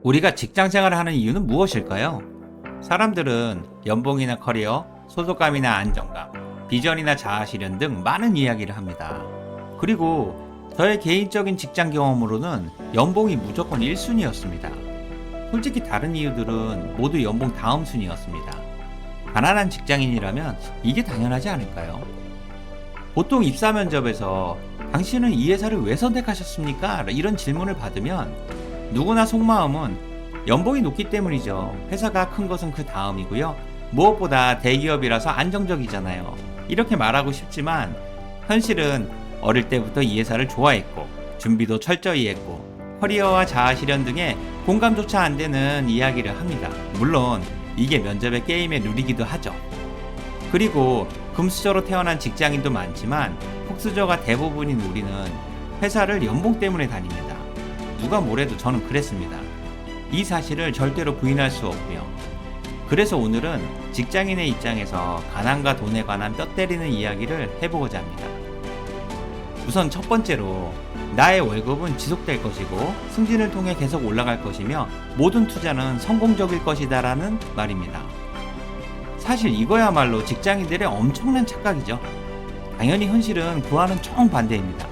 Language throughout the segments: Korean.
우리가 직장 생활을 하는 이유는 무엇일까요? 사람들은 연봉이나 커리어, 소속감이나 안정감, 비전이나 자아실현 등 많은 이야기를 합니다. 그리고 저의 개인적인 직장 경험으로는 연봉이 무조건 1순위였습니다. 솔직히 다른 이유들은 모두 연봉 다음 순위였습니다. 가난한 직장인이라면 이게 당연하지 않을까요? 보통 입사 면접에서 당신은 이 회사를 왜 선택하셨습니까? 이런 질문을 받으면 누구나 속마음은 연봉이 높기 때문이죠. 회사가 큰 것은 그 다음이고요. 무엇보다 대기업이라서 안정적이잖아요. 이렇게 말하고 싶지만 현실은 어릴 때부터 이 회사를 좋아했고 준비도 철저히 했고 커리어와 자아실현 등의 공감조차 안 되는 이야기를 합니다. 물론 이게 면접의 게임의 룰이기도 하죠. 그리고 금수저로 태어난 직장인도 많지만 흙수저가 대부분인 우리는 회사를 연봉 때문에 다닙니다. 누가 뭐래도 저는 그랬습니다. 이 사실을 절대로 부인할 수 없고요. 그래서 오늘은 직장인의 입장에서 가난과 돈에 관한 뼈 때리는 이야기를 해보고자 합니다. 우선 첫 번째로 나의 월급은 지속될 것이고 승진을 통해 계속 올라갈 것이며 모든 투자는 성공적일 것이다 라는 말입니다. 사실 이거야말로 직장인들의 엄청난 착각이죠. 당연히 현실은 그와는 정반대입니다.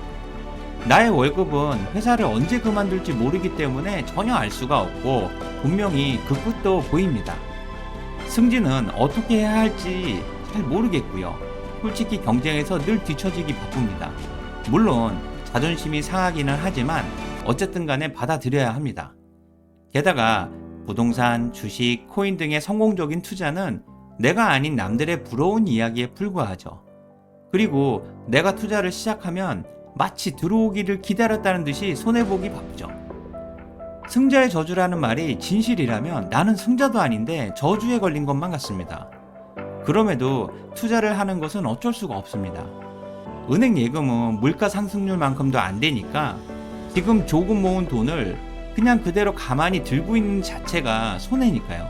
나의 월급은 회사를 언제 그만둘지 모르기 때문에 전혀 알 수가 없고 분명히 그 끝도 보입니다. 승진은 어떻게 해야 할지 잘 모르겠고요. 솔직히 경쟁에서 늘 뒤처지기 바쁩니다. 물론 자존심이 상하기는 하지만 어쨌든 간에 받아들여야 합니다. 게다가 부동산, 주식, 코인 등의 성공적인 투자는 내가 아닌 남들의 부러운 이야기에 불과하죠. 그리고 내가 투자를 시작하면 마치 들어오기를 기다렸다는 듯이 손해보기 바쁘죠. 승자의 저주라는 말이 진실이라면 나는 승자도 아닌데 저주에 걸린 것만 같습니다. 그럼에도 투자를 하는 것은 어쩔 수가 없습니다. 은행 예금은 물가 상승률만큼도 안 되니까 지금 조금 모은 돈을 그냥 그대로 가만히 들고 있는 자체가 손해니까요.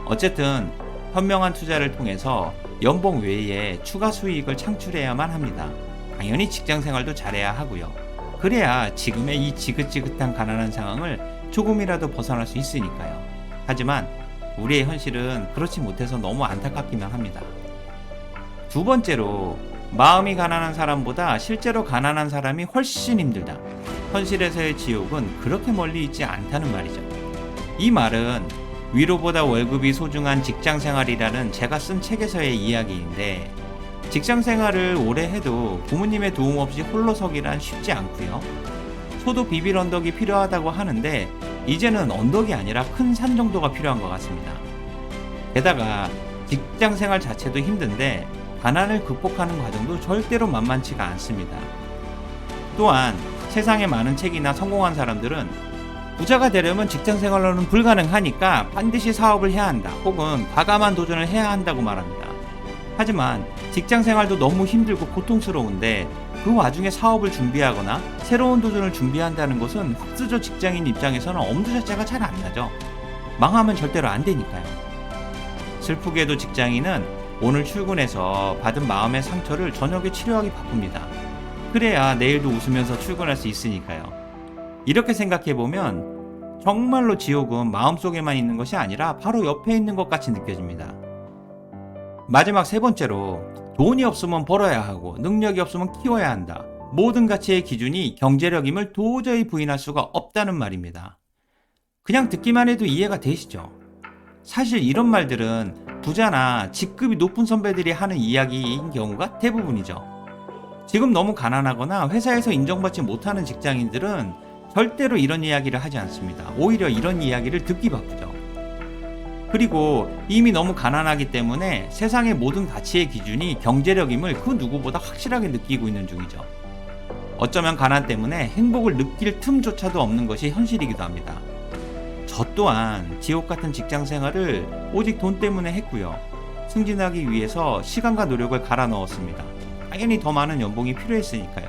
어쨌든 현명한 투자를 통해서 연봉 외에 추가 수익을 창출해야만 합니다. 당연히 직장 생활도 잘해야 하고요. 그래야 지금의 이 지긋지긋한 가난한 상황을 조금이라도 벗어날 수 있으니까요. 하지만 우리의 현실은 그렇지 못해서 너무 안타깝기만 합니다. 두 번째로 마음이 가난한 사람보다 실제로 가난한 사람이 훨씬 힘들다. 현실에서의 지옥은 그렇게 멀리 있지 않다는 말이죠. 이 말은 위로보다 월급이 소중한 직장 생활이라는 제가 쓴 책에서의 이야기인데 직장 생활을 오래 해도 부모님의 도움 없이 홀로 서기란 쉽지 않고요. 소도 비빌 언덕이 필요하다고 하는데 이제는 언덕이 아니라 큰 산 정도가 필요한 것 같습니다. 게다가 직장 생활 자체도 힘든데 가난을 극복하는 과정도 절대로 만만치가 않습니다. 또한 세상에 많은 책이나 성공한 사람들은 부자가 되려면 직장 생활로는 불가능하니까 반드시 사업을 해야 한다 혹은 과감한 도전을 해야 한다고 말합니다. 하지만 직장 생활도 너무 힘들고 고통스러운데 그 와중에 사업을 준비하거나 새로운 도전을 준비한다는 것은 흙수저 직장인 입장에서는 엄두 자체가 잘 안 나죠. 망하면 절대로 안 되니까요. 슬프게도 직장인은 오늘 출근해서 받은 마음의 상처를 저녁에 치료하기 바쁩니다. 그래야 내일도 웃으면서 출근할 수 있으니까요. 이렇게 생각해보면 정말로 지옥은 마음속에만 있는 것이 아니라 바로 옆에 있는 것 같이 느껴집니다. 마지막 세 번째로 돈이 없으면 벌어야 하고 능력이 없으면 키워야 한다. 모든 가치의 기준이 경제력임을 도저히 부인할 수가 없다는 말입니다. 그냥 듣기만 해도 이해가 되시죠? 사실 이런 말들은 부자나 직급이 높은 선배들이 하는 이야기인 경우가 대부분이죠. 지금 너무 가난하거나 회사에서 인정받지 못하는 직장인들은 절대로 이런 이야기를 하지 않습니다. 오히려 이런 이야기를 듣기 바쁘죠. 그리고 이미 너무 가난하기 때문에 세상의 모든 가치의 기준이 경제력임을 그 누구보다 확실하게 느끼고 있는 중이죠. 어쩌면 가난 때문에 행복을 느낄 틈조차도 없는 것이 현실이기도 합니다. 저 또한 지옥 같은 직장 생활을 오직 돈 때문에 했고요. 승진하기 위해서 시간과 노력을 갈아 넣었습니다. 당연히 더 많은 연봉이 필요했으니까요.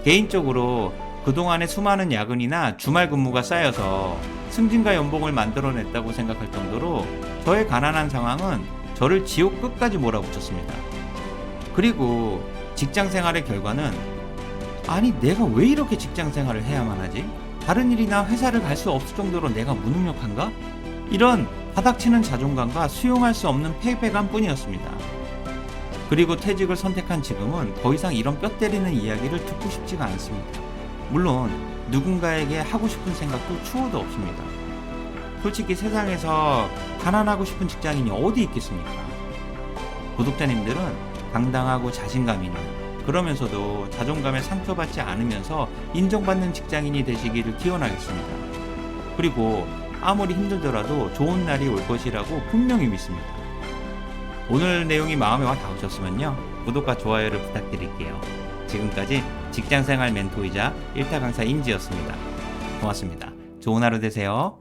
개인적으로 그동안의 수많은 야근이나 주말 근무가 쌓여서 승진과 연봉을 만들어냈다고 생각할 정도로 저의 가난한 상황은 저를 지옥 끝까지 몰아붙였습니다. 그리고 직장 생활의 결과는 아니 내가 왜 이렇게 직장 생활을 해야만 하지? 다른 일이나 회사를 갈 수 없을 정도로 내가 무능력한가? 이런 바닥치는 자존감과 수용할 수 없는 패배감 뿐이었습니다. 그리고 퇴직을 선택한 지금은 더 이상 이런 뼈 때리는 이야기를 듣고 싶지가 않습니다. 물론 누군가에게 하고 싶은 생각도 추호도 없습니다. 솔직히 세상에서 가난하고 싶은 직장인이 어디 있겠습니까? 구독자님들은 당당하고 자신감 있는, 그러면서도 자존감에 상처받지 않으면서 인정받는 직장인이 되시기를 기원하겠습니다. 그리고 아무리 힘들더라도 좋은 날이 올 것이라고 분명히 믿습니다. 오늘 내용이 마음에 와 닿으셨으면요, 구독과 좋아요를 부탁드릴게요. 지금까지 직장생활 멘토이자 1타 강사 임지였습니다. 고맙습니다. 좋은 하루 되세요.